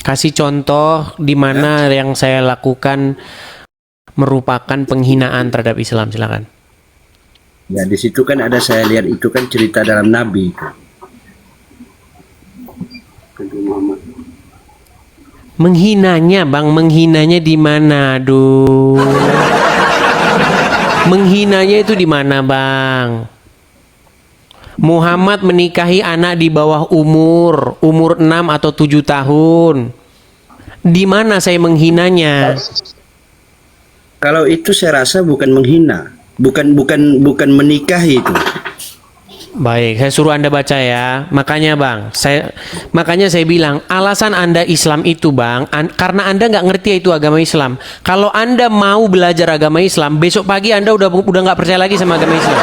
Kasih contoh di mana yang saya lakukan merupakan penghinaan terhadap Islam, silakan. Ya di situ kan ada, saya lihat itu kan cerita dalam Nabi itu. Menghinanya, Bang, menghinanya di mana? Aduh. Menghinanya itu di mana, Bang? Muhammad menikahi anak di bawah umur 6 atau 7 tahun. Di mana saya menghinanya? Kalau itu saya rasa bukan menghina, bukan menikahi itu. Baik, saya suruh Anda baca ya. Makanya Bang, makanya saya bilang alasan Anda Islam itu Bang, karena Anda nggak ngerti itu agama Islam. Kalau Anda mau belajar agama Islam, besok pagi Anda udah nggak percaya lagi sama agama Islam.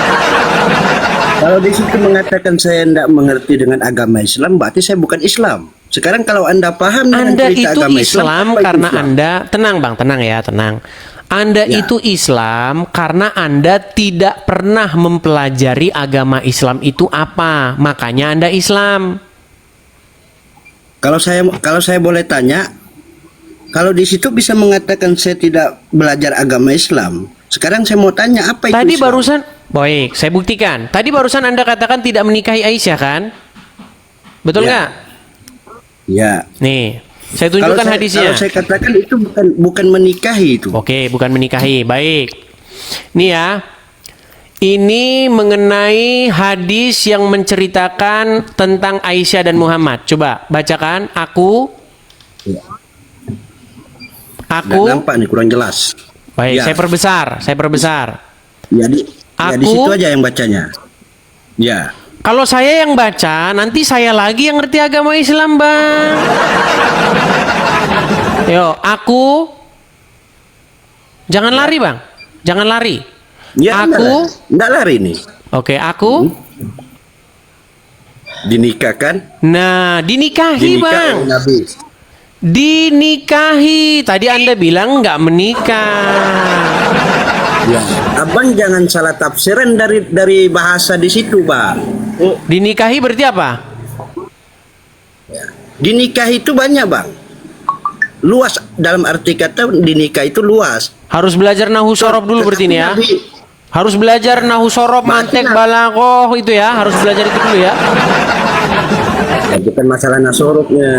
Kalau di situ mengatakan saya tidak mengerti dengan agama Islam, berarti saya bukan Islam. Sekarang kalau Anda paham dengan Anda cerita itu agama Islam apa itu karena Islam? Anda, tenang Bang, tenang ya, tenang. Anda Ya. itu Islam karena Anda tidak pernah mempelajari agama Islam itu apa. Makanya Anda Islam. Kalau saya boleh tanya, kalau di situ bisa mengatakan saya tidak belajar agama Islam. Sekarang saya mau tanya apa itu Tadi Islam? barusan, baik, saya buktikan. Tadi barusan Anda katakan tidak menikahi Aisyah kan? Betul Ya. nggak? Ya. Nih, saya tunjukkan hadisnya. Kalau saya katakan itu bukan menikahi itu. Oke, bukan menikahi. Baik. Nih ya. Ini mengenai hadis yang menceritakan tentang Aisyah dan Muhammad. Coba bacakan. Ya. Aku. Nggak nampak nih, kurang jelas. Baik, Ya. saya perbesar. Ya di situ aja yang bacanya. Ya. Kalau saya yang baca, nanti saya lagi yang ngerti agama Islam, Bang. Yo, aku. Jangan lari, Bang. Jangan lari. Ya, Aku. enggak lari nih. Oke, aku. Dinikahkan. Nah, dinikahi, Dinikah Bang. oleh Nabi. Dinikahi. Tadi Anda bilang nggak menikah. Ya. Abang jangan salah tafsiran dari bahasa di situ, Bang. Dinikahi berarti apa? Dinikahi itu banyak, Bang. Luas, dalam arti kata dinikah itu luas. Harus belajar nahu sorob dulu berarti ini ya. Nabi- Harus belajar nahu sorob, mantek, balaghah itu ya. Harus belajar itu dulu ya. Ya, bukan masalah nasoroknya.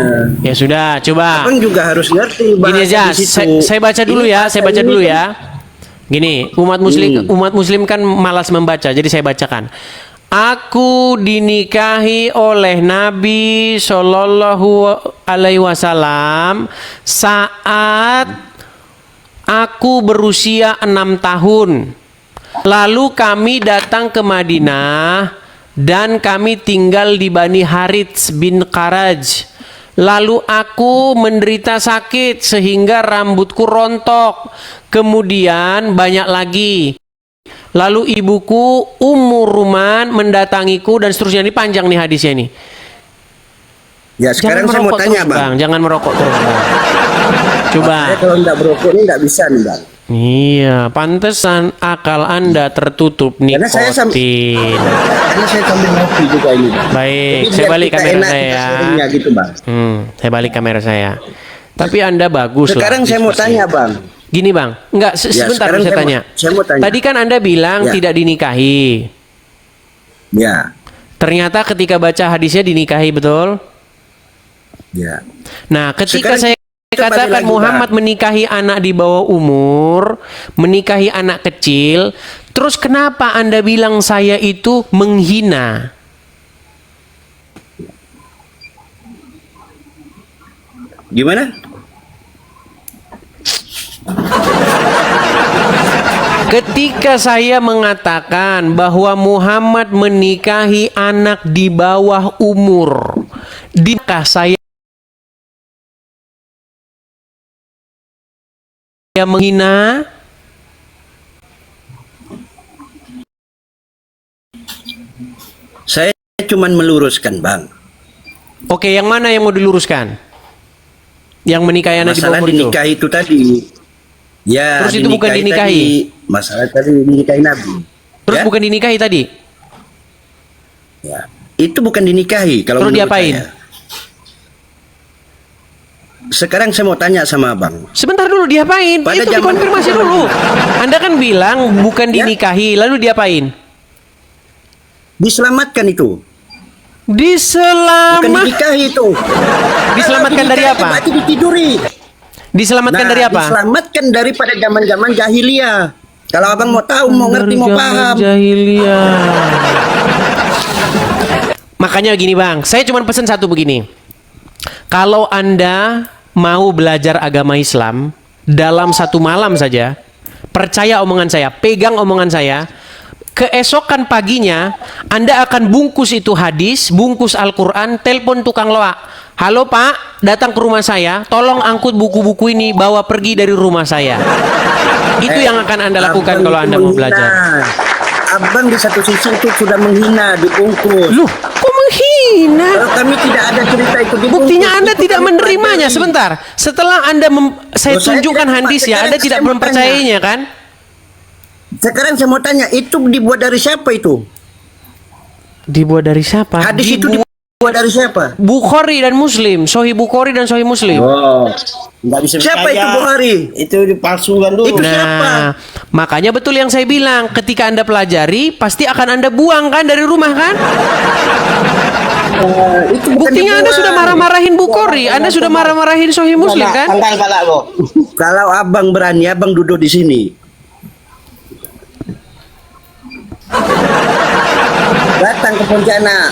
Ya sudah, coba. Abang juga harus ngerti bahasa Gini aja, di situ. saya baca dulu Ini ya, bahasa saya baca ini dulu kan- ya. Gini, umat muslim kan malas membaca, jadi saya bacakan. Aku dinikahi oleh Nabi Shallallahu Alaihi Wasallam saat aku berusia 6 tahun. Lalu kami datang ke Madinah dan kami tinggal di Bani Harits bin Qaraj. Lalu aku menderita sakit sehingga rambutku rontok. Kemudian banyak lagi. Lalu ibuku Ummu Ruman mendatangiku dan seterusnya. Ini panjang nih hadisnya ini. Ya, sekarang saya mau tanya, terus, Bang. Jangan merokok terus, Bang. Coba. Saya kalau enggak berokok ini enggak bisa nih, Bang. Iya, pantesan akal Anda tertutup Karena saya nikotin. Karena saya sambil ngopi juga ini, Bang. Baik, Jadi saya biar balik kita kamera enak saya kita ya. sharingnya gitu, Bang. Saya balik kamera saya. Tapi Anda bagus lah. Sekarang saya mau diskusi. tanya, Bang. Gini Bang, enggak Ya, sebentar sekarang saya tanya. saya mau tanya. Tadi kan Anda bilang Ya. tidak dinikahi. Ya. Ternyata ketika baca hadisnya dinikahi, betul? Ya. Nah, ketika Sekarang saya kita balik katakan lagi, Muhammad Bang. menikahi anak di bawah umur, menikahi anak kecil, terus kenapa Anda bilang saya itu menghina? Gimana? Ketika saya mengatakan bahwa Muhammad menikahi anak di bawah umur, dikah saya menghina? Saya cuman meluruskan, Bang. Oke, yang mana yang mau diluruskan? Yang menikahi anak di bawah Masalah umur itu? dinikahi itu tadi. Ya, Terus itu bukan dinikahi? Tadi. Masalah tadi dinikahi Nabi. Terus Ya? bukan dinikahi tadi? Ya. Itu bukan dinikahi kalau Terus menurut diapain? saya. Sekarang saya mau tanya sama abang. Sebentar dulu, diapain? Pada Itu zaman- dikonfirmasi dulu. Anda kan bilang bukan Ya. dinikahi, lalu diapain? Diselamatkan itu. Bukan Diselamat. dinikahi itu. Diselamatkan Kalau dari dinikahi apa? berarti ditiduri. Diselamatkan Nah, dari apa? diselamatkan daripada zaman-zaman jahiliyah. Kalau abang mau tahu, mau ngerti, Dari mau zaman paham. jahiliyah. Makanya gini bang, saya cuma pesan satu begini. Kalau Anda mau belajar agama Islam dalam satu malam saja, percaya omongan saya, pegang omongan saya, keesokan paginya Anda akan bungkus itu hadis, bungkus Al-Quran, telepon tukang loak. Halo Pak, datang ke rumah saya, tolong angkut buku-buku ini, bawa pergi dari rumah saya. Itu yang akan Anda lakukan Abang kalau itu Anda mau menghina. belajar. Abang di satu sisi itu sudah menghina, dibungkus. Loh, kok menghina? Kalau kami tidak ada cerita itu dibungkus. Buktinya Anda itu tidak kami menerimanya. pelajari. Sebentar, setelah Anda saya Loh, saya tunjukkan tidak hadis ya, sekarang Anda tidak saya mau mempercayainya kan? Sekarang saya mau tanya, itu dibuat dari siapa itu? Dibuat dari siapa? Hadis itu dibuat dari siapa? Bukhari dan Muslim, Sahih Bukhari dan Sahih Muslim. Oh, nggak bisa Siapa percaya. itu Bukhari? Itu dipalsukan dulu. Itu siapa? Nah, makanya betul yang saya bilang, ketika Anda pelajari, pasti akan Anda buang kan dari rumah kan? Itu bukan Buktinya Anda dibuang. sudah marah-marahin Bukhari, Anda sudah marah-marahin Sahih Muslim kan? Tanggal pala kok. Kalau abang berani, abang duduk di sini. Datang ke Pontianak.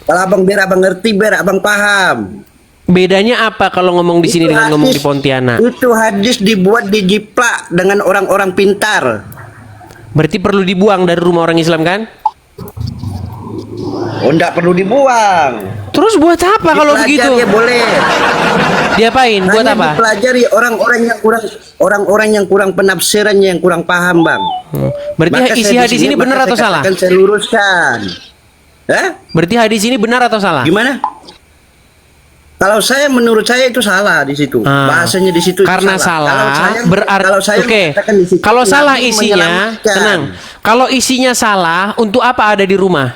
Kalau abang biar abang ngerti, biar abang paham. Bedanya apa kalau ngomong di sini Itu dengan ngomong di hadis- Pontianak? Itu hadis dibuat dijiplak dengan orang-orang pintar. Berarti perlu dibuang dari rumah orang Islam kan? Oh, enggak perlu dibuang. Terus buat apa kalau Dipelajari begitu? ya boleh. Diapain? Buat Hanya apa? dipelajari orang-orang yang kurang penafsirannya, yang kurang paham, Bang. Berarti Maka isi saya di hadis sini, ini benar maka atau saya salah? katakan, saya luruskan. Hah? Berarti hadis ini benar atau salah? Gimana? Kalau saya, menurut saya itu salah di situ. Ah. Bahasanya di situ itu Karena salah. Kalau salah saya, berarti kalau saya oke. mengatakan di situ, Kalau salah Nabi isinya, menyelamatkan. tenang. Kalau isinya salah, untuk apa ada di rumah?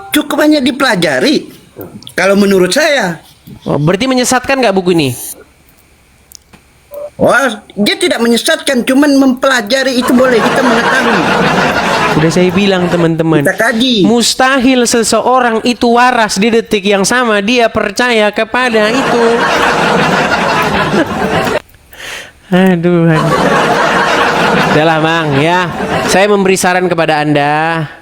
Cukup hanya dipelajari. Kalau menurut saya. Oh, berarti menyesatkan nggak buku ini? Wah, dia tidak menyesatkan, cuman mempelajari itu boleh kita mengetahui. Udah saya bilang teman-teman, Kita kaji. mustahil seseorang itu waras di detik yang sama dia percaya kepada itu. Aduh. Udahlah Bang ya. Saya memberi saran kepada Anda.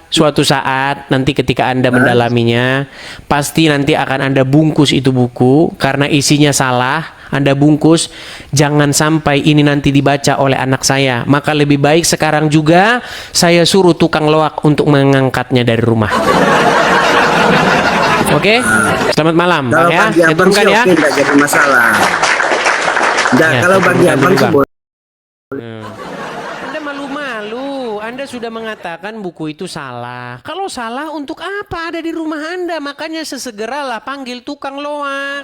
Suatu saat nanti ketika Anda mendalaminya, pasti nanti akan Anda bungkus itu buku karena isinya salah. Anda bungkus, jangan sampai ini nanti dibaca oleh anak saya. Maka lebih baik sekarang juga saya suruh tukang loak untuk mengangkatnya dari rumah. Oke? Selamat malam Kalau Bang ya. bagi Saya abang turunkan sih ya. oke, nggak jadi masalah. Nah, Ya, kalau saya bagi turunkan abang dulu, sih Bang. boleh. Anda malu-malu. Anda sudah mengatakan buku itu salah. Kalau salah untuk apa ada di rumah Anda? Makanya sesegeralah panggil tukang loak.